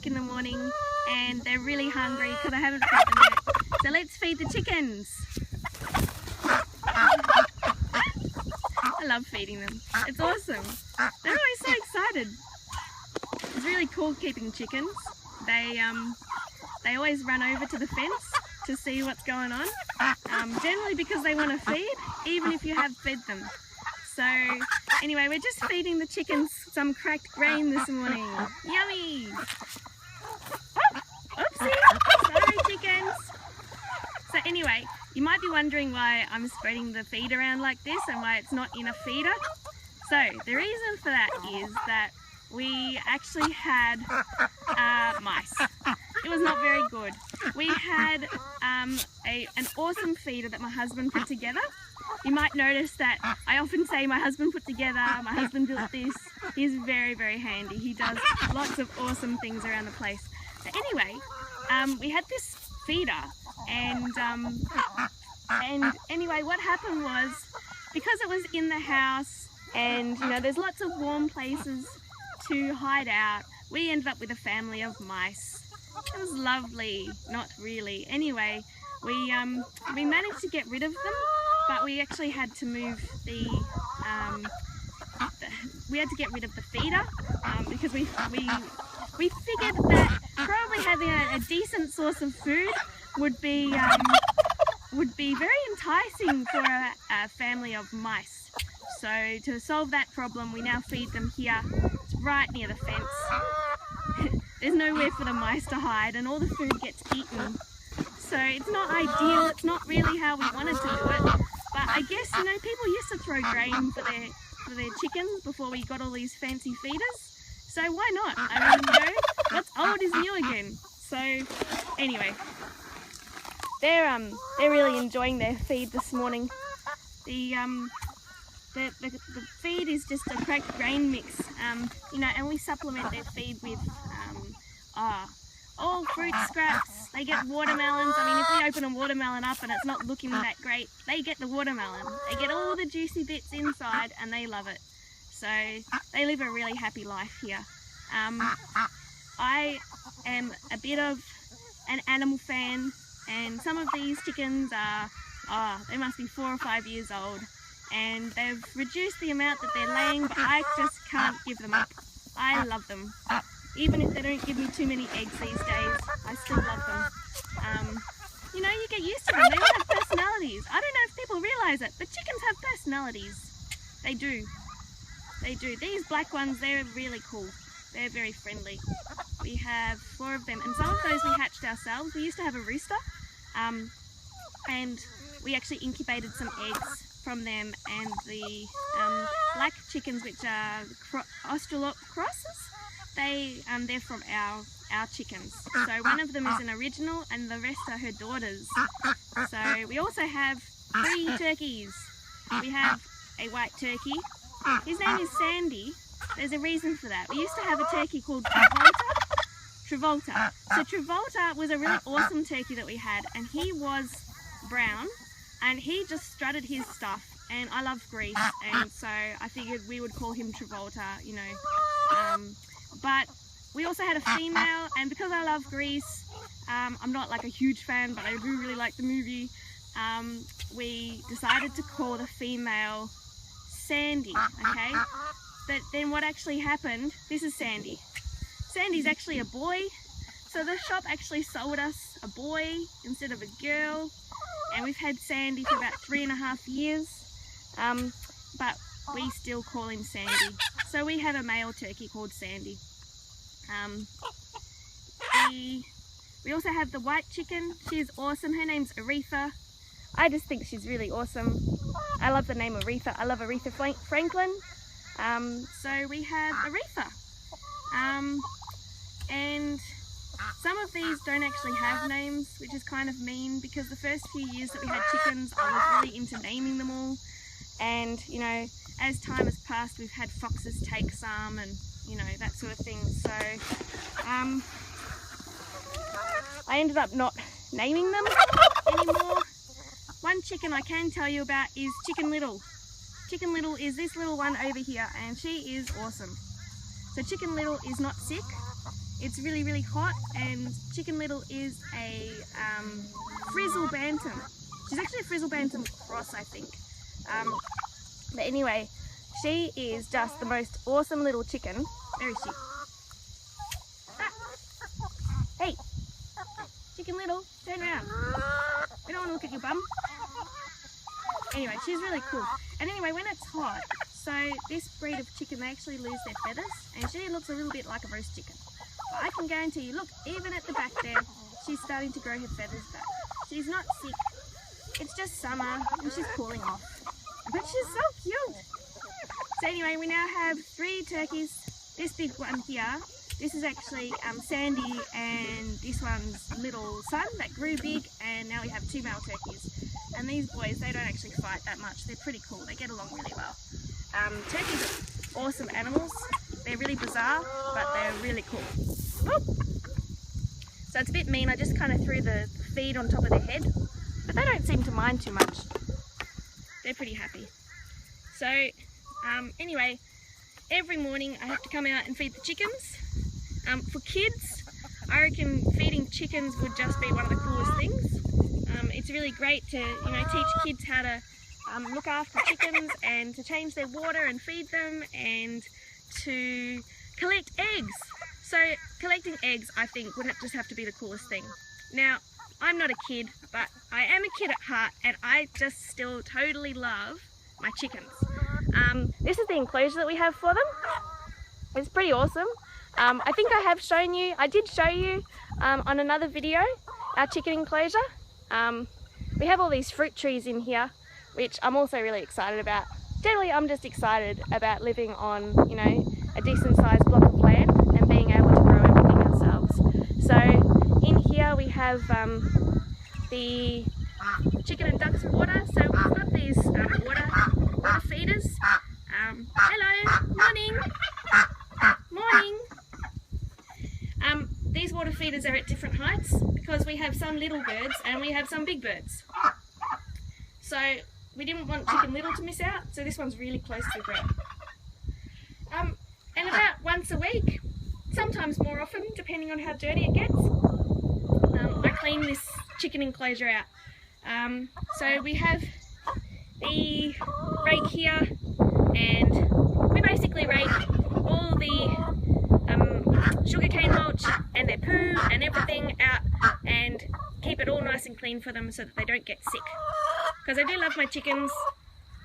o'clock in the morning and they're really hungry because I haven't fed them yet. So let's feed the chickens. I love feeding them. It's awesome. They're always so excited. It's really cool keeping chickens. They always run over to the fence to see what's going on. Generally because they want to feed, even if you have fed them. So anyway, we're just feeding the chickens some cracked grain this morning. Yummy! Oopsie! Sorry, chickens! So anyway, you might be wondering why I'm spreading the feed around like this and why it's not in a feeder. So the reason for that is that we actually had mice. It was not very good. We had an awesome feeder that my husband put together. You might notice that I often say my husband put together, my husband built this. He's very, very handy. He does lots of awesome things around the place. But anyway, we had this feeder and anyway, what happened was, because it was in the house and you know there's lots of warm places to hide out, we ended up with a family of mice. It was lovely, not really. Anyway, we managed to get rid of them, but we actually had to move we had to get rid of the feeder because we figured that probably having a decent source of food would be very enticing for a family of mice. So to solve that problem, we now feed them here. It's right near the fence. There's nowhere for the mice to hide and all the food gets eaten. So it's not ideal, it's not really how we wanted to do it. But I guess, you know, people used to throw grain for their chickens before we got all these fancy feeders. So why not? I mean, you know, what's old is new again. So anyway, they're really enjoying their feed this morning. The feed is just a cracked grain mix, you know, and we supplement their feed with all fruit scraps. They get watermelons. I mean, if we open a watermelon up and it's not looking that great, they get the watermelon. They get all the juicy bits inside and they love it. So they live a really happy life here. I am a bit of an animal fan, and some of these chickens are, they must be 4 or 5 years old, and they've reduced the amount that they're laying, but I just can't give them up. I love them. Even if they don't give me too many eggs these days, I still love them. You know, you get used to them. They all have personalities. I don't know if people realise it, but chickens have personalities. They do. They do. These black ones, they're really cool. They're very friendly. We have 4 of them, and some of those we hatched ourselves. We used to have a rooster, and we actually incubated some eggs from them, and the black chickens, which are Australorp crosses, they're from our chickens. So one of them is an original and the rest are her daughters. So we also have 3 turkeys. We have a white turkey. His name is Sandy. There's a reason for that. We used to have a turkey called Travolta. So Travolta was a really awesome turkey that we had, and he was brown and he just strutted his stuff, and I love Greece, and so I figured we would call him Travolta, you know. But we also had a female, and because I love Greece, I'm not like a huge fan, but I do really like the movie, we decided to call the female Sandy, okay? But then what actually happened, this is Sandy. Sandy's actually a boy, so the shop actually sold us a boy instead of a girl, and we've had Sandy for about 3.5 years, but we still call him Sandy. So we have a male turkey called Sandy. We also have the white chicken. She's awesome. Her name's Aretha. I just think she's really awesome. I love the name Aretha. I love Aretha Franklin. So we have Aretha. And some of these don't actually have names, which is kind of mean, because the first few years that we had chickens, I was really into naming them all. And, you know, as time has passed, we've had foxes take some and, you know, that sort of thing. So, I ended up not naming them anymore. One chicken I can tell you about is Chicken Little. Chicken Little is this little one over here, and she is awesome. So Chicken Little is not sick. it's really, really hot, and Chicken Little is a frizzle bantam. She's actually a frizzle bantam cross, I think. But anyway, she is just the most awesome little chicken. Where is she? Ah. Hey, Chicken Little, turn around. We don't want to look at your bum. Anyway, she's really cool. And anyway, when it's hot, so this breed of chicken, they actually lose their feathers, and she looks a little bit like a roast chicken. But I can guarantee you, look, even at the back there, she's starting to grow her feathers back. She's not sick. It's just summer and she's cooling off. But she's so cute. So anyway, we now have 3 turkeys. This big one here, this is actually Sandy, and this one's little son that grew big, and now we have 2 male turkeys. And these boys, they don't actually fight that much. They're pretty cool. They get along really well. Turkeys are awesome animals. They're really bizarre, but they're really cool. Whoop. So it's a bit mean. I just kind of threw the feed on top of their head, but they don't seem to mind too much. They're pretty happy. So anyway, every morning I have to come out and feed the chickens. For kids, I reckon feeding chickens would just be one of the coolest things. It's really great to, you know, teach kids how to look after chickens and to change their water and feed them, and to collect eggs. So collecting eggs, I think, wouldn't just have to be the coolest thing. Now, I'm not a kid, but I am a kid at heart, and I just still totally love my chickens. This is the enclosure that we have for them. It's pretty awesome. I think I did show you on another video our chicken enclosure. We have all these fruit trees in here, which I'm also really excited about. Generally, I'm just excited about living on, you know, a decent sized block of land and being able to grow everything ourselves. So in here we have the chicken and ducks water. So we've got these water feeders. Hello, morning, morning. These water feeders are at different heights because we have some little birds and we have some big birds. So we didn't want Chicken Little to miss out, so this one's really close to the ground. And about once a week, sometimes more often, depending on how dirty it gets, I clean this chicken enclosure out. So we have the rake here, and we basically rake all the sugarcane mulch and their poo and everything out, and keep it all nice and clean for them so that they don't get sick. Because I do love my chickens,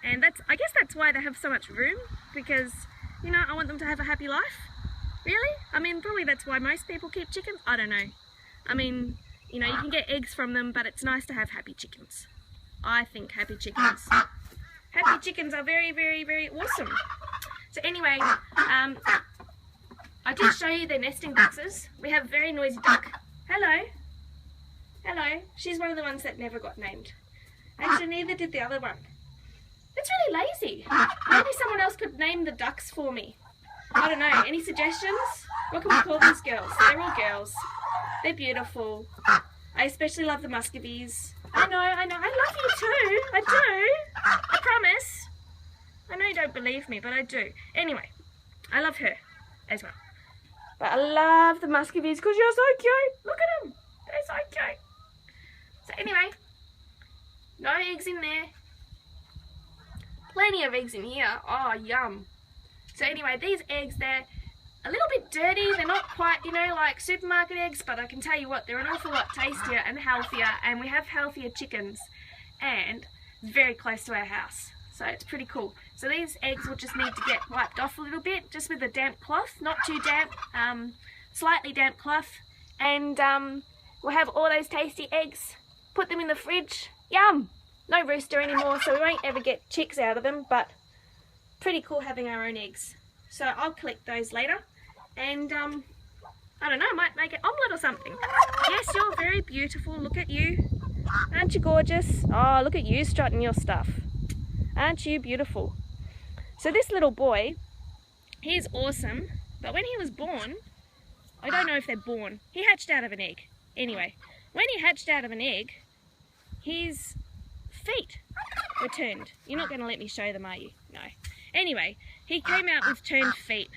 and I guess that's why they have so much room, because, you know, I want them to have a happy life. Really? I mean, probably that's why most people keep chickens. I don't know. I mean, you know, you can get eggs from them, but it's nice to have happy chickens. I think happy chickens are very, very, very awesome. So anyway, I did show you their nesting boxes. We have a very noisy duck. Hello. Hello. She's one of the ones that never got named. Actually, neither did the other one. It's really lazy. Maybe someone else could name the ducks for me. I don't know. Any suggestions? What can we call these girls? They're all girls. They're beautiful. I especially love the muscovies. I know. I love you too. I do. I promise. I know you don't believe me, but I do. Anyway, I love her as well. But I love the muscovies because you're so cute. Look at them. They're so cute. So anyway, no eggs in there. Plenty of eggs in here. Oh, yum. So anyway, these eggs, they're a little bit dirty. They're not quite, you know, like supermarket eggs, but I can tell you what, they're an awful lot tastier and healthier, and we have healthier chickens, and very close to our house. So it's pretty cool. So these eggs will just need to get wiped off a little bit, just with a damp cloth, not too damp, slightly damp cloth, and we'll have all those tasty eggs, put them in the fridge. Yum! No rooster anymore, so we won't ever get chicks out of them, but pretty cool having our own eggs. So I'll collect those later, and I don't know, I might make an omelette or something. Yes, you're very beautiful. Look at you. Aren't you gorgeous? Oh, look at you strutting your stuff. Aren't you beautiful? So this little boy, he's awesome, but when he was born, I don't know if they're born. He hatched out of an egg. Anyway, when he hatched out of an egg, his feet were turned. You're not going to let me show them, are you? No. Anyway, he came out with turned feet,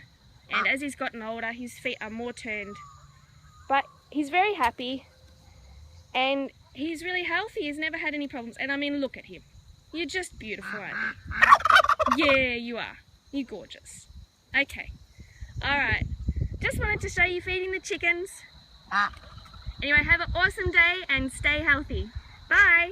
and as he's gotten older, his feet are more turned But he's very happy and he's really healthy. He's never had any problems. And I mean, look at him. You're just beautiful, aren't you? Yeah, you are. You're gorgeous. Okay. Alright. Just wanted to show you feeding the chickens. Anyway, have an awesome day and stay healthy. Bye.